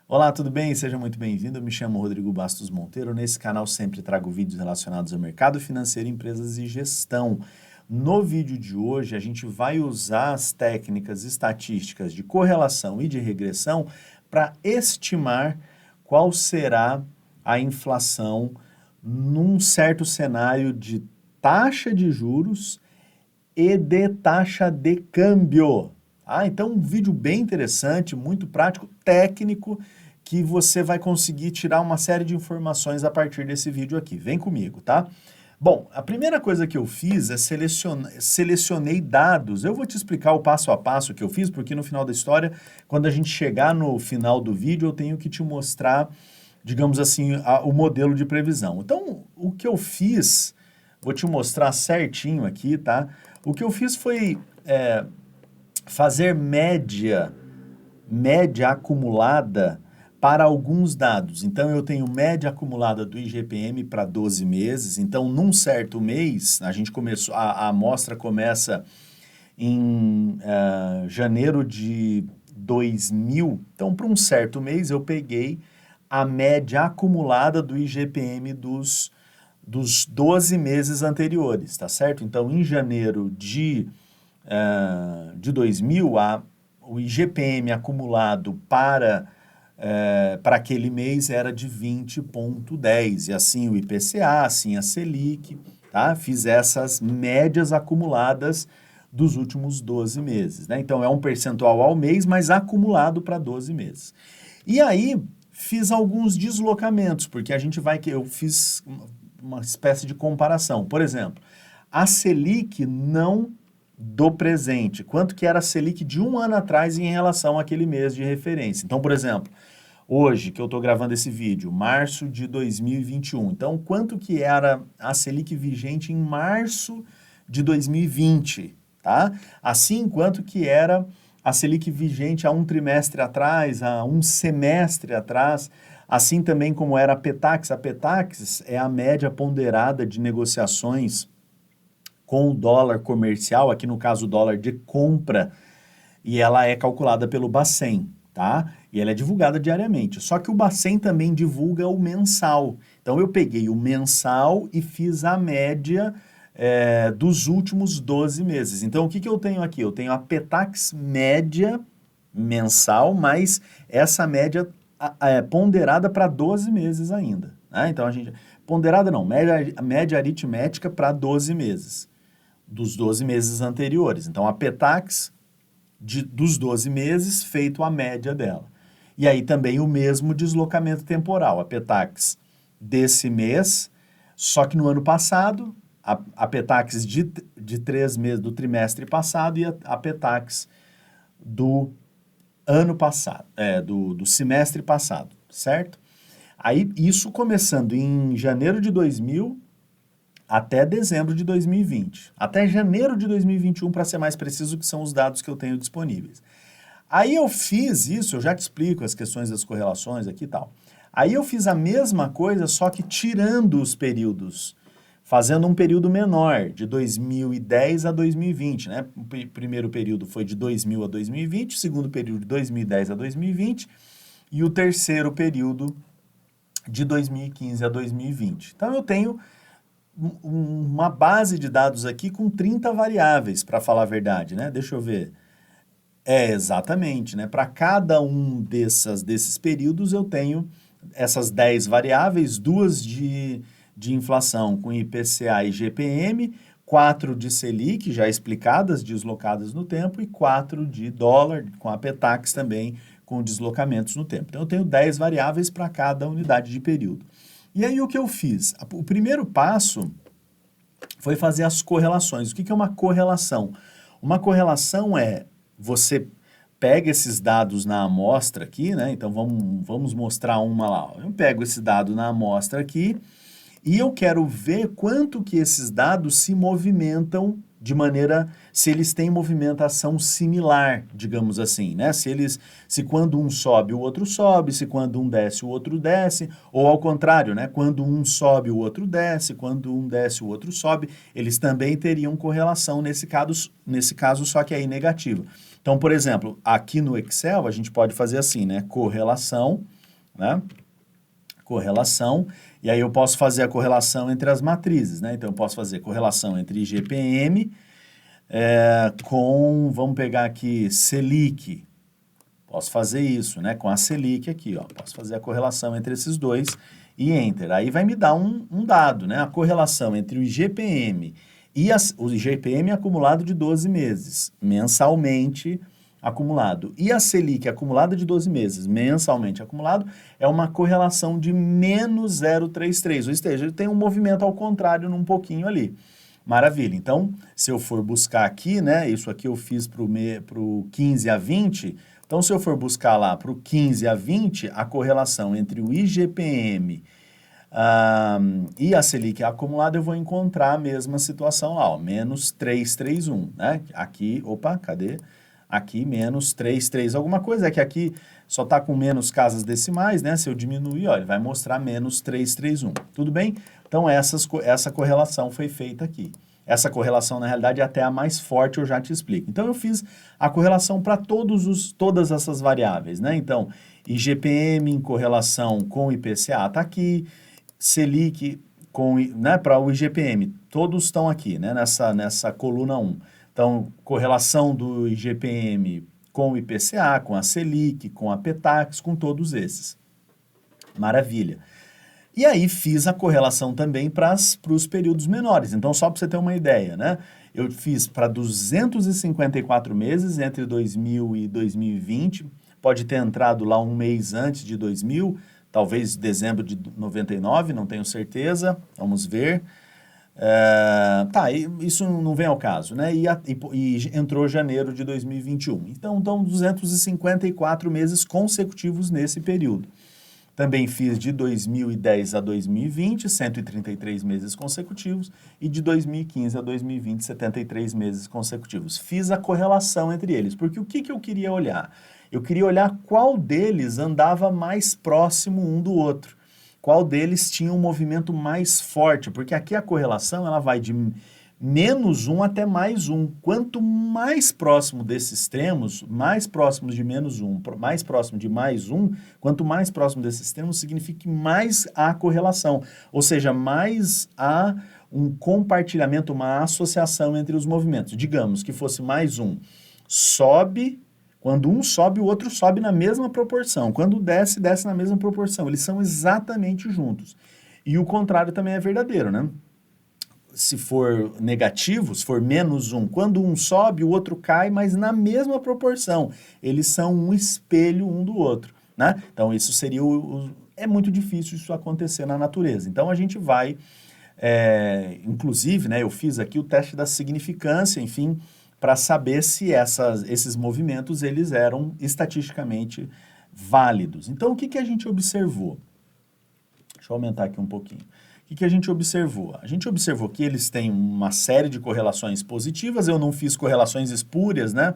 Olá, tudo bem? Seja muito bem-vindo. Eu me chamo Rodrigo Bastos Monteiro. Nesse canal sempre trago vídeos relacionados ao mercado financeiro, empresas e gestão. No vídeo de hoje, a gente vai usar as técnicas estatísticas de correlação e de regressão para estimar qual será a inflação num certo cenário de taxa de juros e de taxa de câmbio. Então, um vídeo bem interessante, muito prático, técnico, que você vai conseguir tirar uma série de informações a partir desse vídeo aqui. Vem comigo, tá? Bom, a primeira coisa que eu fiz é selecionei dados. Eu vou te explicar o passo a passo que eu fiz, porque no final da história, quando a gente chegar no final do vídeo, eu tenho que te mostrar, digamos assim, o modelo de previsão. Então, o que eu fiz, vou te mostrar certinho aqui, tá? O que eu fiz foi fazer média acumulada para alguns dados. Então, eu tenho média acumulada do IGPM para 12 meses. Então, num certo mês, a gente começou, a amostra começa em janeiro de 2000. Então, para um certo mês, eu peguei a média acumulada do IGPM dos 12 meses anteriores, tá certo? Então, em janeiro de 2000, o IGPM acumulado para aquele mês era de 20,10, e assim o IPCA, assim a Selic, tá? Fiz essas médias acumuladas dos últimos 12 meses, né? Então é um percentual ao mês, mas acumulado para 12 meses. E aí fiz alguns deslocamentos, porque eu fiz uma espécie de comparação. Por exemplo, a Selic não do presente, quanto que era a Selic de um ano atrás em relação àquele mês de referência. Então, por exemplo, hoje que eu estou gravando esse vídeo, março de 2021, então quanto que era a Selic vigente em março de 2020, tá? Assim, quanto que era a Selic vigente há um trimestre atrás, há um semestre atrás, assim também como era a Petax. A Petax é a média ponderada de negociações com o dólar comercial, aqui no caso o dólar de compra, e ela é calculada pelo Bacen, tá? E ela é divulgada diariamente. Só que o Bacen também divulga o mensal. Então eu peguei o mensal e fiz a média dos últimos 12 meses. Então o que eu tenho aqui? Eu tenho a Petax média mensal, mas essa média ponderada para 12 meses ainda, né? Então a gente... Ponderada não, média aritmética para 12 meses dos 12 meses anteriores. Então, a Petax dos 12 meses, feito a média dela. E aí também o mesmo deslocamento temporal. A Petax desse mês, só que no ano passado, a Petax de 3 meses do trimestre passado e a Petax do ano passado, do semestre passado, certo? Aí, isso começando em janeiro de 2000 até dezembro de 2020. Até janeiro de 2021, para ser mais preciso, que são os dados que eu tenho disponíveis. Aí eu fiz isso, eu já te explico as questões das correlações aqui e tal. Aí eu fiz a mesma coisa, só que tirando os períodos, fazendo um período menor, de 2010 a 2020, né? O primeiro período foi de 2000 a 2020, o segundo período de 2010 a 2020 e o terceiro período de 2015 a 2020. Então eu tenho uma base de dados aqui com 30 variáveis, para falar a verdade, né? Deixa eu ver. Exatamente, né? Para cada um desses períodos eu tenho essas 10 variáveis, duas de inflação com IPCA e GPM, 4 de Selic, já explicadas, deslocadas no tempo, e 4 de dólar, com a Petax também, com deslocamentos no tempo. Então eu tenho 10 variáveis para cada unidade de período. E aí o que eu fiz? O primeiro passo foi fazer as correlações. O que é uma correlação? Uma correlação é você pega esses dados na amostra aqui, né? Então vamos mostrar uma lá. Eu pego esse dado na amostra aqui e eu quero ver quanto que esses dados se movimentam de maneira, se eles têm movimentação similar, digamos assim, né? Se quando um sobe, o outro sobe, se quando um desce, o outro desce, ou ao contrário, né? Quando um sobe, o outro desce, quando um desce, o outro sobe, eles também teriam correlação nesse caso, só que aí negativa. Então, por exemplo, aqui no Excel a gente pode fazer assim, né? Correlação né? Correlação, e aí eu posso fazer a correlação entre as matrizes, né? Então, eu posso fazer correlação entre IGPM com, vamos pegar aqui, Selic. Posso fazer isso, né? Com a Selic aqui, ó. Posso fazer a correlação entre esses dois e Enter. Aí vai me dar um dado, né? A correlação entre o IGPM e o IGPM acumulado de 12 meses, mensalmente acumulado. E a Selic acumulada de 12 meses, mensalmente acumulado, é uma correlação de menos 0,33. Ou seja, ele tem um movimento ao contrário num pouquinho ali. Maravilha. Então, se eu for buscar aqui, né? Isso aqui eu fiz para o 15 a 20. Então, se eu for buscar lá para o 15 a 20, a correlação entre o IGPM e a Selic acumulada, eu vou encontrar a mesma situação lá, ó, menos 331, né? Aqui, opa, cadê? Aqui, menos 33 alguma coisa, é que aqui só está com menos casas decimais, né? Se eu diminuir, ó, ele vai mostrar menos 331. Tudo bem? Então, essa correlação foi feita aqui. Essa correlação, na realidade, é até a mais forte, eu já te explico. Então, eu fiz a correlação para todas essas variáveis, né? Então, IGPM em correlação com IPCA está aqui, Selic né, para o IGPM, todos estão aqui, né, nessa coluna 1. Então, correlação do IGPM com o IPCA, com a Selic, com a Petax, com todos esses. Maravilha. E aí fiz a correlação também para os períodos menores. Então, só para você ter uma ideia, né? Eu fiz para 254 meses entre 2000 e 2020. Pode ter entrado lá um mês antes de 2000, talvez dezembro de 99, não tenho certeza. Vamos ver. Isso não vem ao caso, né? E entrou janeiro de 2021. Então, dão 254 meses consecutivos nesse período. Também fiz de 2010 a 2020, 133 meses consecutivos, e de 2015 a 2020, 73 meses consecutivos. Fiz a correlação entre eles, porque o que eu queria olhar? Eu queria olhar qual deles andava mais próximo um do outro, qual deles tinha um movimento mais forte, porque aqui a correlação ela vai de menos 1 até mais 1. Quanto mais próximo desses extremos, mais próximos de menos 1, mais próximo de mais 1, quanto mais próximo desses extremos, significa que mais há correlação. Ou seja, mais há um compartilhamento, uma associação entre os movimentos. Digamos que fosse mais 1. Sobe, quando um sobe, o outro sobe na mesma proporção. Quando desce, desce na mesma proporção. Eles são exatamente juntos. E o contrário também é verdadeiro, né? Se for negativo, se for menos 1, quando um sobe, o outro cai, mas na mesma proporção. Eles são um espelho um do outro, né? Então, isso seria é muito difícil isso acontecer na natureza. Então, a gente vai, inclusive, né, eu fiz aqui o teste da significância, enfim, para saber se esses movimentos, eles eram estatisticamente válidos. Então, o que a gente observou? Deixa eu aumentar aqui um pouquinho. O que a gente observou? A gente observou que eles têm uma série de correlações positivas, eu não fiz correlações espúrias, né?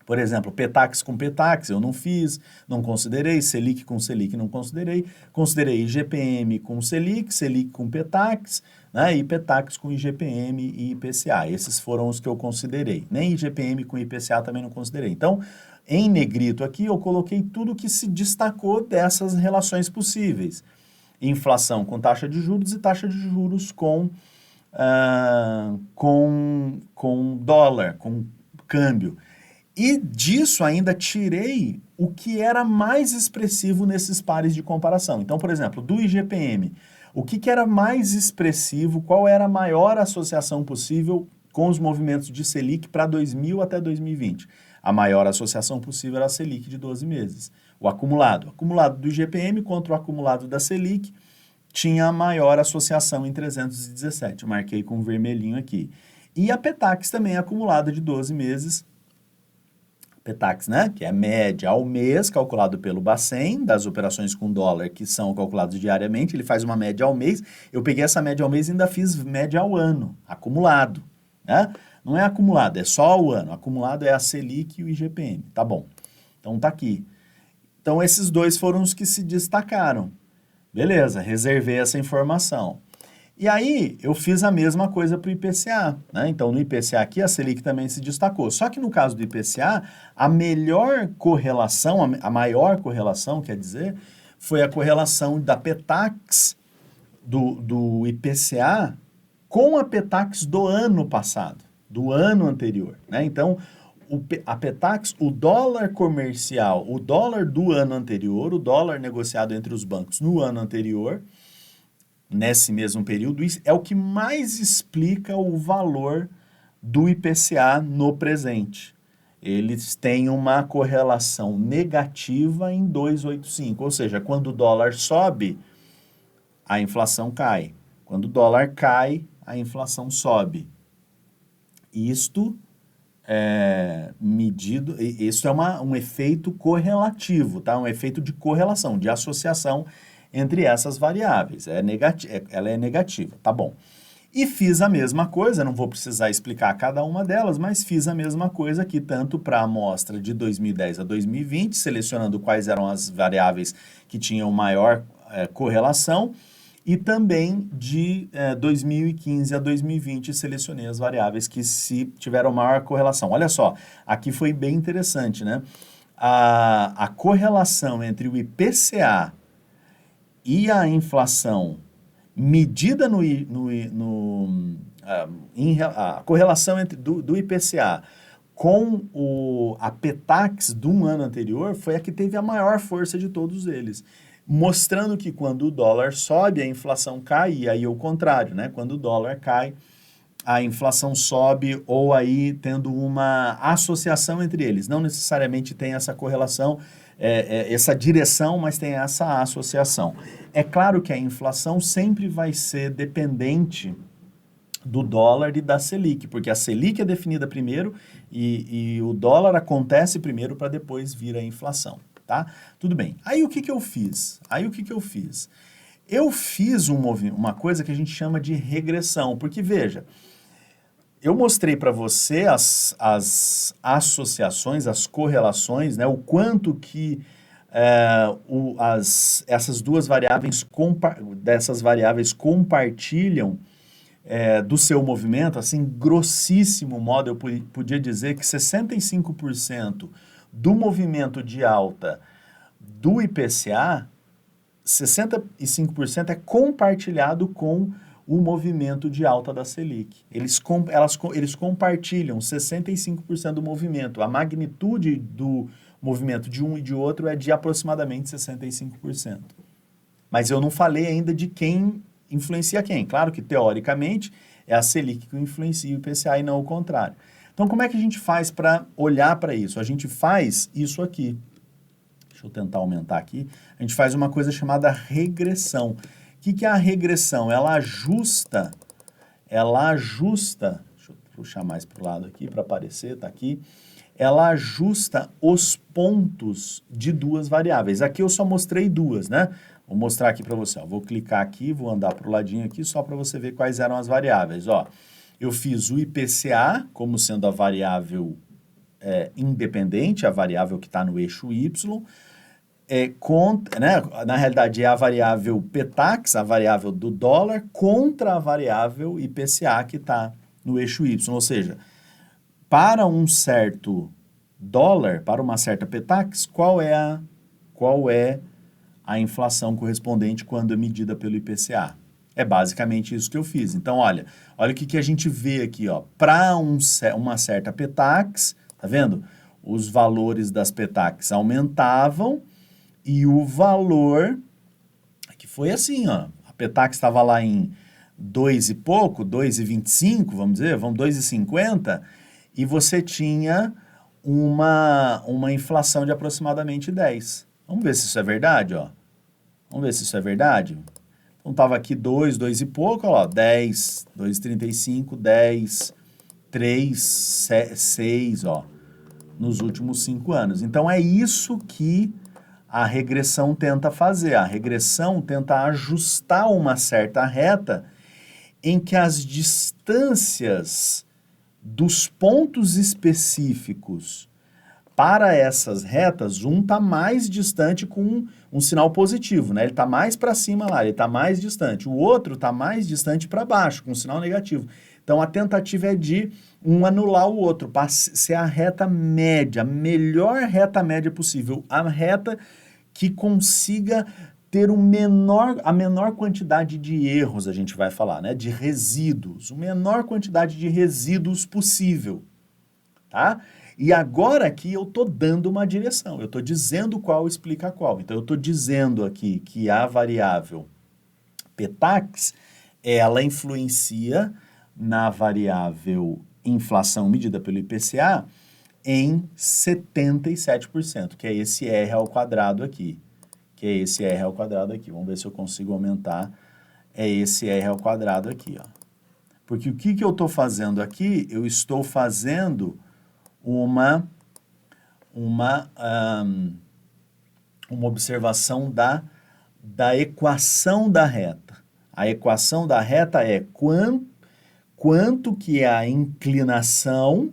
Por exemplo, Petax com Petax, eu não fiz, não considerei, Selic com Selic, não considerei. Considerei IGPM com Selic, Selic com Petax, né? E Petax com IGPM e IPCA. Esses foram os que eu considerei. Nem IGPM com IPCA também não considerei. Então, em negrito aqui, eu coloquei tudo que se destacou dessas relações possíveis. Inflação com taxa de juros e taxa de juros com dólar, com câmbio. E disso ainda tirei o que era mais expressivo nesses pares de comparação. Então, por exemplo, do IGPM, o que era mais expressivo, qual era a maior associação possível com os movimentos de Selic para 2000 até 2020? A maior associação possível era a Selic de 12 meses. O acumulado do IGPM contra o acumulado da Selic tinha a maior associação em 317. Eu marquei com vermelhinho aqui. E a Petax também acumulada de 12 meses. Petax, né? Que é média ao mês, calculado pelo Bacen, das operações com dólar, que são calculadas diariamente. Ele faz uma média ao mês. Eu peguei essa média ao mês e ainda fiz média ao ano, acumulado, né? Não é acumulado, é só o ano. Acumulado é a Selic e o IGPM. Tá bom. Então tá aqui. Então esses dois foram os que se destacaram. Beleza, reservei essa informação. E aí, eu fiz a mesma coisa para o IPCA, né? Então, no IPCA aqui, a Selic também se destacou. Só que no caso do IPCA, a melhor correlação, a maior correlação, quer dizer, foi a correlação da Petax do IPCA com a Petax do ano passado, do ano anterior, né? Então, a Petax, o dólar comercial, o dólar do ano anterior, o dólar negociado entre os bancos no ano anterior, nesse mesmo período, isso é o que mais explica o valor do IPCA no presente. Eles têm uma correlação negativa em 2,85, ou seja, quando o dólar sobe, a inflação cai. Quando o dólar cai, a inflação sobe. Isto é medido, isso é um efeito correlativo, tá? Um efeito de correlação, de associação entre essas variáveis. Ela é negativa, tá bom. E fiz a mesma coisa, não vou precisar explicar cada uma delas, mas fiz a mesma coisa aqui, tanto para a amostra de 2010 a 2020, selecionando quais eram as variáveis que tinham maior correlação, e também de 2015 a 2020, selecionei as variáveis que se tiveram maior correlação. Olha só, aqui foi bem interessante, né? A correlação entre o IPCA e a inflação medida a correlação do IPCA com a Petax de um ano anterior foi a que teve a maior força de todos eles, mostrando que quando o dólar sobe, a inflação cai, e aí é o contrário, né? Quando o dólar cai, a inflação sobe, ou aí tendo uma associação entre eles. Não necessariamente tem essa correlação, essa direção, mas tem essa associação. É claro que a inflação sempre vai ser dependente do dólar e da Selic, porque a Selic é definida primeiro e o dólar acontece primeiro para depois vir a inflação, tá? Tudo bem. Aí o que que eu fiz? Eu fiz uma coisa que a gente chama de regressão, porque veja, eu mostrei para você as associações, as correlações, né, o quanto que essas duas variáveis, dessas variáveis compartilham do seu movimento, assim, grossíssimo modo, eu podia dizer que 65% do movimento de alta do IPCA, 65% é compartilhado com o movimento de alta da Selic. Eles compartilham 65% do movimento. A magnitude do movimento de um e de outro é de aproximadamente 65%. Mas eu não falei ainda de quem influencia quem. Claro que, teoricamente, é a Selic que influencia o IPCA e não o contrário. Então, como é que a gente faz para olhar para isso? A gente faz isso aqui. Deixa eu tentar aumentar aqui. A gente faz uma coisa chamada regressão. O que é a regressão? Ela ajusta, deixa eu puxar mais para o lado aqui para aparecer, tá aqui. Ela ajusta os pontos de duas variáveis. Aqui eu só mostrei duas, né? Vou mostrar aqui para você, ó. Vou clicar aqui, vou andar para o ladinho aqui só para você ver quais eram as variáveis, ó. Eu fiz o IPCA como sendo a variável independente, a variável que está no eixo Y, né? Na realidade é a variável Petax, a variável do dólar, contra a variável IPCA que está no eixo Y, ou seja, para um certo dólar, para uma certa Petax, qual é a inflação correspondente quando é medida pelo IPCA? É basicamente isso que eu fiz. Então, olha o que a gente vê aqui, ó. Para uma certa Petax, tá vendo? Os valores das Petax aumentavam e o valor, que foi assim, ó. A Petax estava lá em 2 e pouco, 2,25, vamos dizer, 2,50, e você tinha uma inflação de aproximadamente 10. Vamos ver se isso é verdade, ó. Vamos ver se isso é verdade. Então, estava aqui 2 e pouco, ó, 10, 2,35, 10, 3, 6, ó, nos últimos 5 anos. Então, é isso que a regressão tenta fazer. A regressão tenta ajustar uma certa reta em que as distâncias dos pontos específicos para essas retas, um está mais distante com um sinal positivo, né? Ele está mais para cima lá, ele está mais distante. O outro está mais distante para baixo, com um sinal negativo. Então, a tentativa é de um anular o outro, para ser a reta média, a melhor reta média possível, a reta que consiga ter a menor quantidade de erros, a gente vai falar, né? De resíduos, a menor quantidade de resíduos possível, tá? E agora aqui eu estou dando uma direção, eu estou dizendo qual explica qual. Então, eu estou dizendo aqui que a variável Ptax, ela influencia na variável inflação medida pelo IPCA em 77%, que é esse R ao quadrado aqui. Vamos ver se eu consigo aumentar. É esse R ao quadrado aqui, ó. Porque o que eu estou fazendo aqui? Eu estou fazendo uma observação da equação da reta. A equação da reta é quanto que é a inclinação,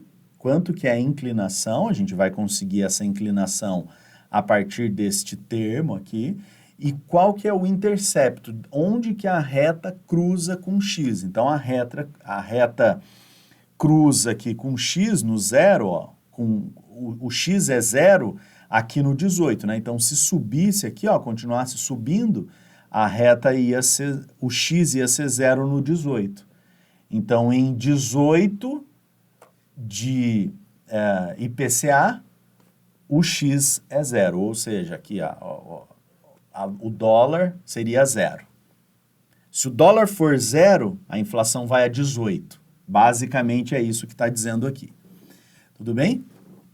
a gente vai conseguir essa inclinação a partir deste termo aqui, e qual que é o intercepto, onde que a reta cruza com x. Então, a reta cruza aqui com x no zero, ó, o x é zero aqui no 18, né? Então, se subisse aqui, ó, continuasse subindo, a reta o x ia ser zero no 18. Então, em 18 de IPCA, o x é zero, ou seja, aqui o dólar seria zero. Se o dólar for zero, a inflação vai a 18. Basicamente é isso que está dizendo aqui. Tudo bem?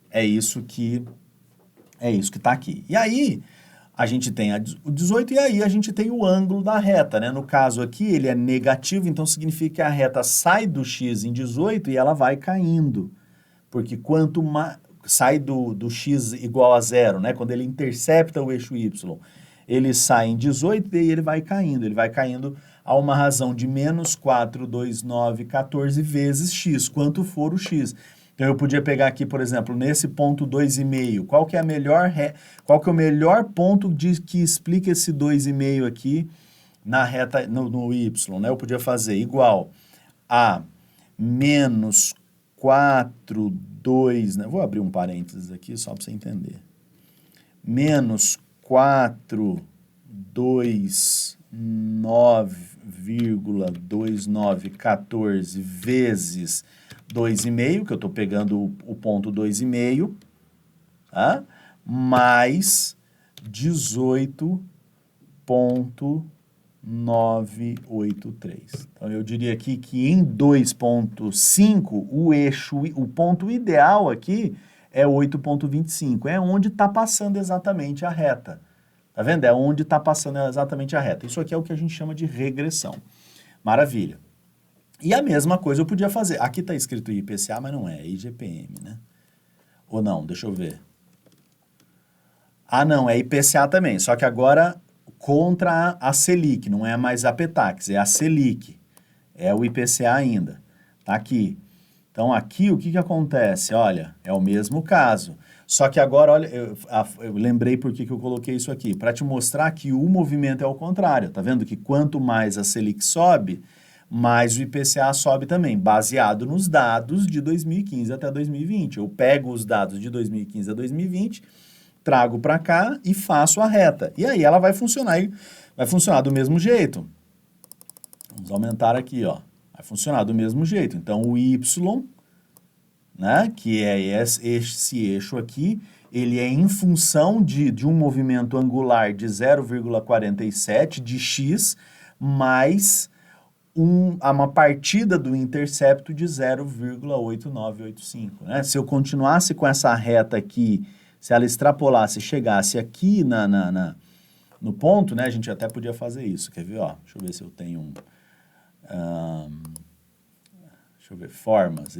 É isso que está aqui. E aí, a gente tem o 18 e aí a gente tem o ângulo da reta, né? No caso aqui, ele é negativo, então significa que a reta sai do x em 18 e ela vai caindo. Porque quanto mais sai do x igual a zero, né? Quando ele intercepta o eixo y, ele sai em 18 e ele vai caindo a uma razão de menos 4,2914 vezes x, quanto for o x. Então, eu podia pegar aqui, por exemplo, nesse ponto 2,5, qual que é o melhor ponto que explica esse 2,5 aqui na reta, no y, né? Eu podia fazer igual a menos 4,2, né? Vou abrir um parênteses aqui só para você entender. Menos 4,29,2914 vezes 2,5, que eu estou pegando o ponto 2,5, tá? Mais 18,983. Então, eu diria aqui que em 2,5, o ponto ideal aqui é 8,25. É onde está passando exatamente a reta. Tá vendo? É onde está passando exatamente a reta. Isso aqui é o que a gente chama de regressão. Maravilha. E a mesma coisa eu podia fazer. Aqui está escrito IPCA, mas não é IGPM, né? Ou não? Deixa eu ver. Ah, não, é IPCA também. Só que agora contra a Selic, não é mais a Ptax, é a Selic. É o IPCA ainda. Tá aqui. Então, aqui o que acontece? Olha, é o mesmo caso. Só que agora, olha, eu lembrei por que eu coloquei isso aqui. Para te mostrar que o movimento é o contrário. Tá vendo que quanto mais a Selic sobe, mais o IPCA sobe também, baseado nos dados de 2015 até 2020. Eu pego os dados de 2015 a 2020, trago para cá e faço a reta. E aí ela vai funcionar do mesmo jeito. Vamos aumentar aqui, ó. Vai funcionar do mesmo jeito. Então, o Y, né, que é esse eixo aqui, ele é em função de um movimento angular de 0,47 de x, mais uma partida do intercepto de 0,8985, né? Se eu continuasse com essa reta aqui, se ela extrapolasse, chegasse aqui no ponto, né? A gente até podia fazer isso, quer ver? Ó, deixa eu ver se eu tenho deixa eu ver, formas.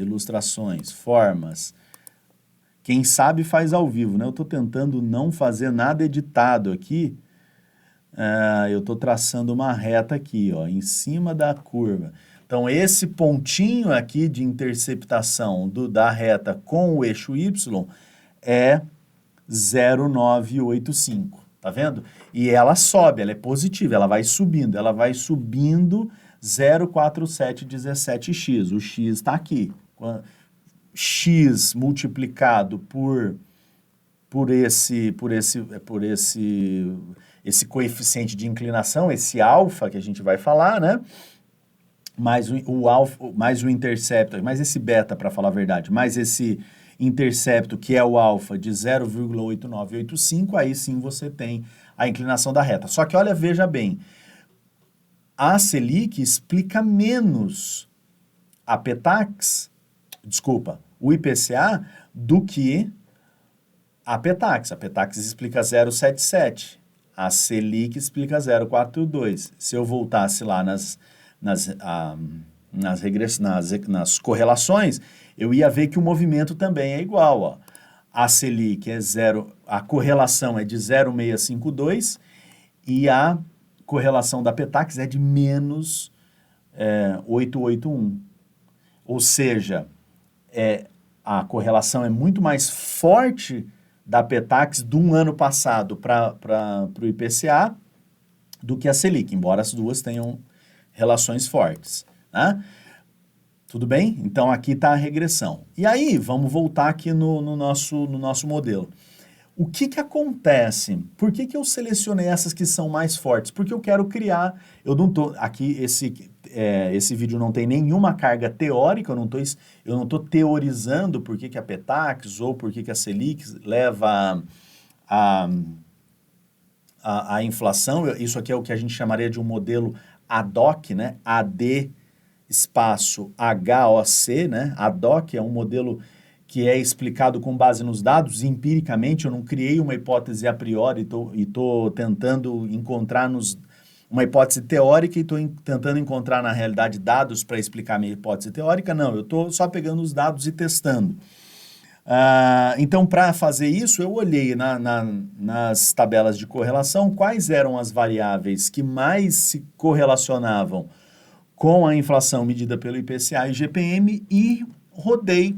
Quem sabe faz ao vivo, né? Eu estou tentando não fazer nada editado aqui. Eu estou traçando uma reta aqui, ó, em cima da curva. Então, esse pontinho aqui de interceptação da reta com o eixo Y é 0,985, tá vendo? E ela sobe, ela é positiva, ela vai subindo 0,4717x. O x está aqui. X multiplicado esse coeficiente de inclinação, esse alfa que a gente vai falar, né? Mais o alfa, mais o intercepto, mais esse beta, para falar a verdade, mais esse intercepto, que é o alfa, de 0,8985, aí sim você tem a inclinação da reta. Só que, olha, veja bem, a Selic explica menos a Petax, desculpa, o IPCA, do que a Petax. A Petax explica 0,77, a Selic explica 0,42. Se eu voltasse lá nas correlações, eu ia ver que o movimento também é igual, ó. A Selic é zero, a correlação é de 0,652 e a correlação da Petax é de menos 881. Ou seja, a correlação é muito mais forte da Petax de um ano passado para o IPCA do que a Selic, embora as duas tenham relações fortes, né? Tudo bem? Então, aqui está a regressão. E aí, vamos voltar aqui no nosso modelo. O que acontece? Por que eu selecionei essas que são mais fortes? Porque eu quero criar... Eu não tô... Aqui, esse vídeo não tem nenhuma carga teórica, eu não tô teorizando por que a Petax ou por que a Selic leva a inflação. Isso aqui é o que a gente chamaria de um modelo ad hoc, né? AD espaço HOC, né? Ad hoc é um modelo que é explicado com base nos dados, empiricamente. Eu não criei uma hipótese a priori e estou tentando encontrar uma hipótese teórica e estou tentando encontrar na realidade dados para explicar a minha hipótese teórica. Não, eu estou só pegando os dados e testando. Então, para fazer isso, eu olhei nas tabelas de correlação quais eram as variáveis que mais se correlacionavam com a inflação medida pelo IPCA e GPM e rodei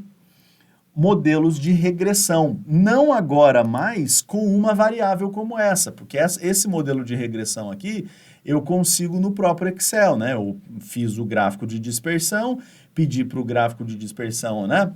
modelos de regressão. Não agora mais com uma variável como essa, porque esse modelo de regressão aqui eu consigo no próprio Excel, né? Eu fiz o gráfico de dispersão, pedi para o gráfico de dispersão, né?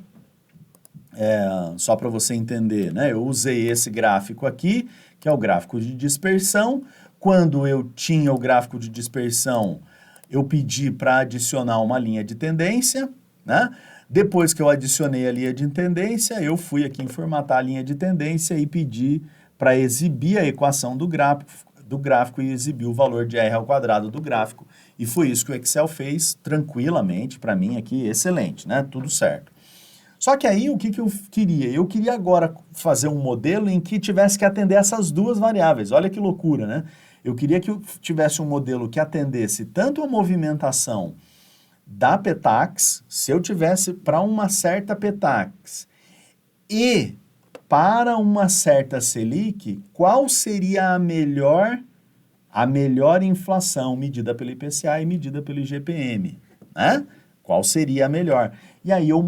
Só para você entender, né? Eu usei esse gráfico aqui, que é o gráfico de dispersão. Quando eu tinha o gráfico de dispersão, eu pedi para adicionar uma linha de tendência, né? Depois que eu adicionei a linha de tendência, eu fui aqui em formatar a linha de tendência e pedi para exibir a equação do gráfico e exibir o valor de R ao quadrado do gráfico. E foi isso que o Excel fez tranquilamente para mim aqui, excelente, né? Tudo certo. Só que aí, o que eu queria? Eu queria agora fazer um modelo em que tivesse que atender essas duas variáveis. Olha que loucura, né? Eu queria que eu tivesse um modelo que atendesse tanto a movimentação da Petax, se eu tivesse para uma certa Petax, e para uma certa Selic, qual seria a melhor inflação medida pelo IPCA e medida pelo IGPM, né? Qual seria a melhor? E aí eu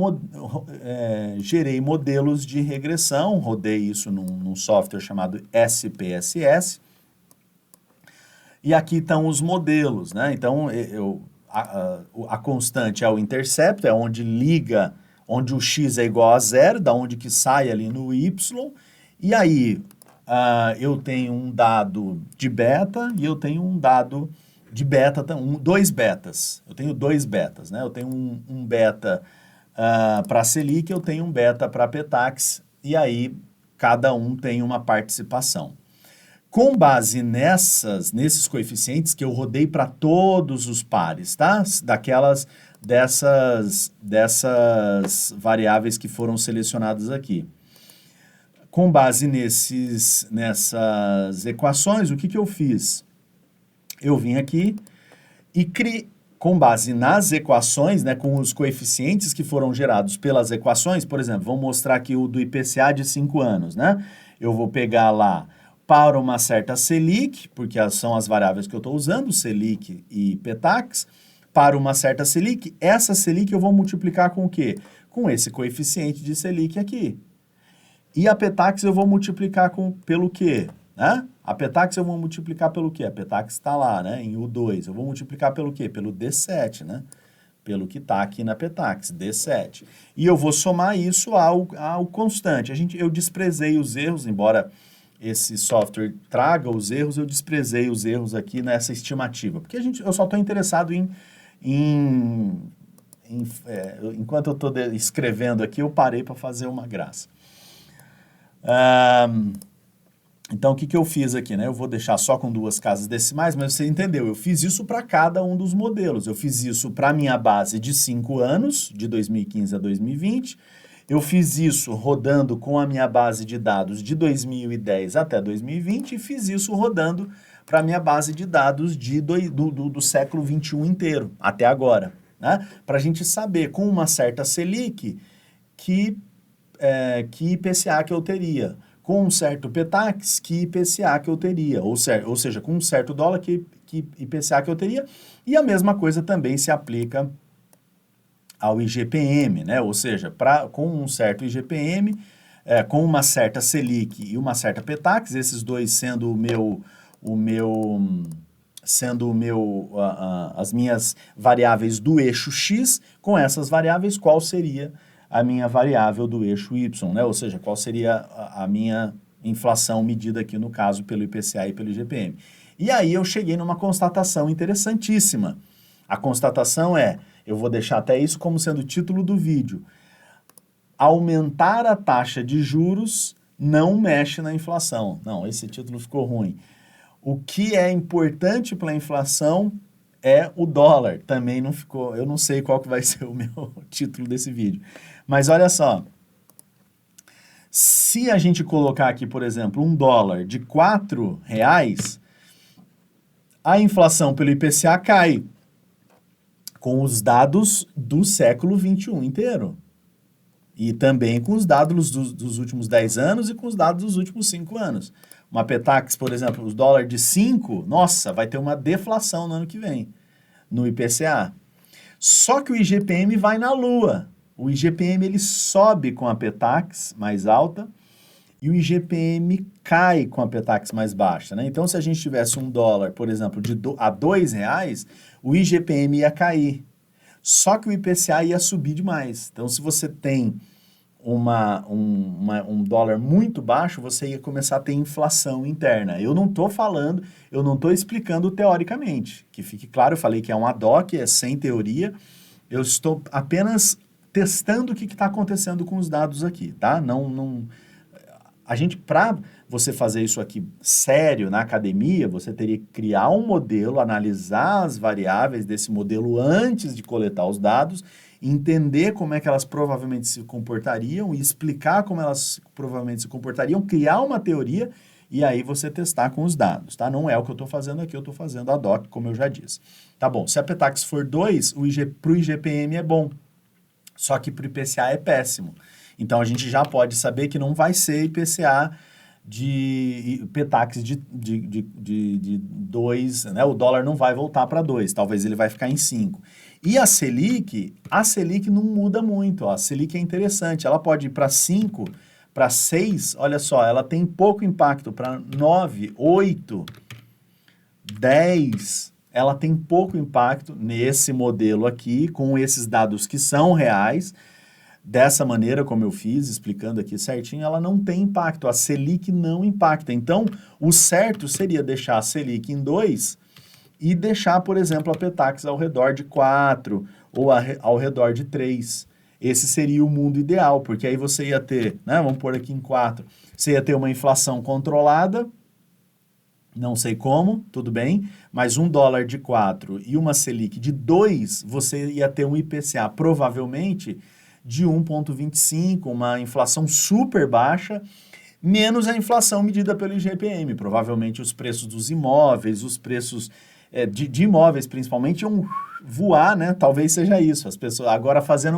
gerei modelos de regressão, rodei isso num software chamado SPSS, e aqui estão os modelos, né? Então, a constante é o intercepto, é onde liga, onde o x é igual a zero, da onde que sai ali no y, e aí eu tenho um dado de beta e eu tenho um dado de beta, dois betas. Eu tenho dois betas, né? Eu tenho um beta para a Selic, eu tenho um beta para a Petax, e aí cada um tem uma participação. Com base nesses coeficientes que eu rodei para todos os pares, tá? Dessas variáveis que foram selecionadas aqui. Com base nessas equações, o que eu fiz? Eu vim aqui e criei, com base nas equações, né, com os coeficientes que foram gerados pelas equações, por exemplo, vamos mostrar aqui o do IPCA de 5 anos, né? Eu vou pegar lá para uma certa Selic, porque são as variáveis que eu estou usando, Selic e Petax, para uma certa Selic, essa Selic eu vou multiplicar com o quê? Com esse coeficiente de Selic aqui. E a Petax eu vou multiplicar pelo quê? Né? A Petax eu vou multiplicar pelo quê? A Petax está lá, né, em U2. Eu vou multiplicar pelo quê? Pelo D7, né? Pelo que está aqui na Petax, D7. E eu vou somar isso ao constante. Eu desprezei os erros, embora esse software traga os erros, eu desprezei os erros aqui nessa estimativa. Porque eu só estou interessado enquanto eu estou escrevendo aqui, eu parei para fazer uma graça. Então, o que eu fiz aqui, né? Eu vou deixar só com 2 casas decimais, mas você entendeu, eu fiz isso para cada um dos modelos. Eu fiz isso para a minha base de 5 anos, de 2015 a 2020. Eu fiz isso rodando com a minha base de dados de 2010 até 2020 e fiz isso rodando para a minha base de dados do século 21 inteiro, até agora, né? Para a gente saber, com uma certa Selic, que IPCA que eu teria. Com um certo Petax, que IPCA que eu teria, ou seja, com um certo dólar, que IPCA que eu teria, e a mesma coisa também se aplica ao IGPM, né? Ou seja, com um certo IGPM, com uma certa Selic e uma certa Petax, esses dois sendo as minhas variáveis do eixo X, com essas variáveis, qual seria a minha variável do eixo Y, né? Ou seja, qual seria a minha inflação medida aqui, no caso, pelo IPCA e pelo IGPM. E aí eu cheguei numa constatação interessantíssima. A constatação eu vou deixar até isso como sendo o título do vídeo: aumentar a taxa de juros não mexe na inflação. Não, esse título ficou ruim. O que é importante para a inflação é o dólar. Também não ficou, eu não sei qual que vai ser o meu título desse vídeo. Mas olha só, se a gente colocar aqui, por exemplo, um dólar de R$4, a inflação pelo IPCA cai com os dados do século 21 inteiro. E também com os dados dos últimos 10 anos e com os dados dos últimos 5 anos. Uma Petax, por exemplo, os dólares de 5, nossa, vai ter uma deflação no ano que vem, no IPCA. Só que o IGPM vai na lua. O IGPM ele sobe com a Petax mais alta e o IGPM cai com a Petax mais baixa, né? Então, se a gente tivesse um dólar, por exemplo, a R$2, o IGPM ia cair. Só que o IPCA ia subir demais. Então, se você tem um dólar muito baixo, você ia começar a ter inflação interna. Eu não estou explicando teoricamente. Que fique claro, eu falei que é um ad hoc, é sem teoria. Eu estou apenas testando o que está acontecendo com os dados aqui, tá? Para você fazer isso aqui sério na academia, você teria que criar um modelo, analisar as variáveis desse modelo antes de coletar os dados, entender como é que elas provavelmente se comportariam e explicar como elas provavelmente se comportariam, criar uma teoria e aí você testar com os dados, tá? Não é o que eu estou fazendo aqui, eu estou fazendo ad hoc, como eu já disse. Tá bom, se a Petax for 2, para o IGPM é bom, só que para o IPCA é péssimo. Então, a gente já pode saber que não vai ser IPCA de Petax de 2, né? O dólar não vai voltar para 2, talvez ele vai ficar em 5. E a Selic não muda muito, ó. A Selic é interessante, ela pode ir para 5, para 6, olha só, ela tem pouco impacto, para 9, 8, 10, ela tem pouco impacto nesse modelo aqui, com esses dados que são reais. Dessa maneira, como eu fiz, explicando aqui certinho, ela não tem impacto, a Selic não impacta. Então, o certo seria deixar a Selic em 2 e deixar, por exemplo, a Petax ao redor de 4 ou ao redor de 3. Esse seria o mundo ideal, porque aí você ia ter, né, vamos pôr aqui em 4, você ia ter uma inflação controlada, não sei como, tudo bem, mas um dólar de 4 e uma Selic de 2, você ia ter um IPCA provavelmente de 1,25, uma inflação super baixa, menos a inflação medida pelo IGPM. Provavelmente os preços dos imóveis, os preços de imóveis principalmente, iam voar, né? Talvez seja isso. As pessoas agora fazendo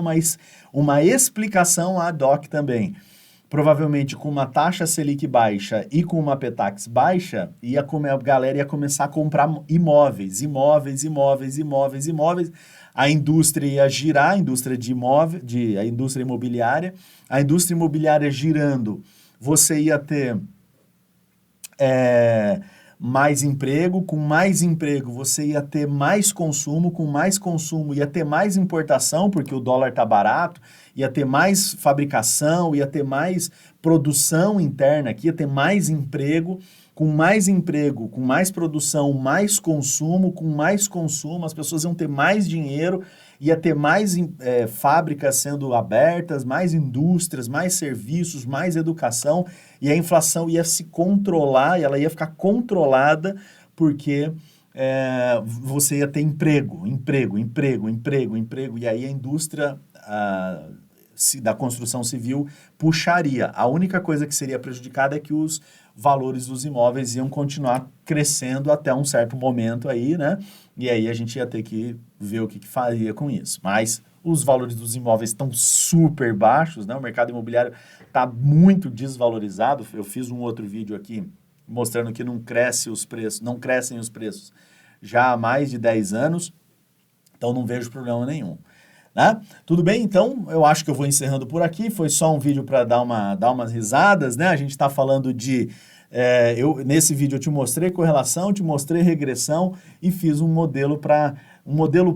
uma explicação ad hoc também. Provavelmente com uma taxa Selic baixa e com uma Petax baixa, a galera ia começar a comprar imóveis. A indústria ia girar, a indústria imobiliária girando, você ia ter mais emprego, com mais emprego você ia ter mais consumo, com mais consumo ia ter mais importação, porque o dólar tá barato, ia ter mais fabricação, ia ter mais produção interna aqui, ia ter mais emprego, com mais produção, mais consumo, com mais consumo, as pessoas iam ter mais dinheiro, ia ter mais fábricas sendo abertas, mais indústrias, mais serviços, mais educação, e a inflação ia se controlar, e ela ia ficar controlada, porque você ia ter emprego, e aí a indústria da construção civil puxaria. A única coisa que seria prejudicada é que os valores dos imóveis iam continuar crescendo até um certo momento aí, né? E aí a gente ia ter que ver o que faria com isso. Mas os valores dos imóveis estão super baixos, né? O mercado imobiliário está muito desvalorizado. Eu fiz um outro vídeo aqui mostrando que não crescem os preços já há mais de 10 anos, então não vejo problema nenhum. Né? Tudo bem? Então, eu acho que eu vou encerrando por aqui. Foi só um vídeo para dar umas risadas, né? A gente está falando de... nesse vídeo eu te mostrei correlação, te mostrei regressão e fiz um modelo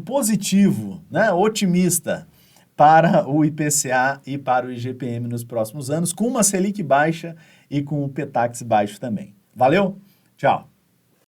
positivo, né? Otimista para o IPCA e para o IGPM nos próximos anos, com uma Selic baixa e com o Petax baixo também. Valeu? Tchau!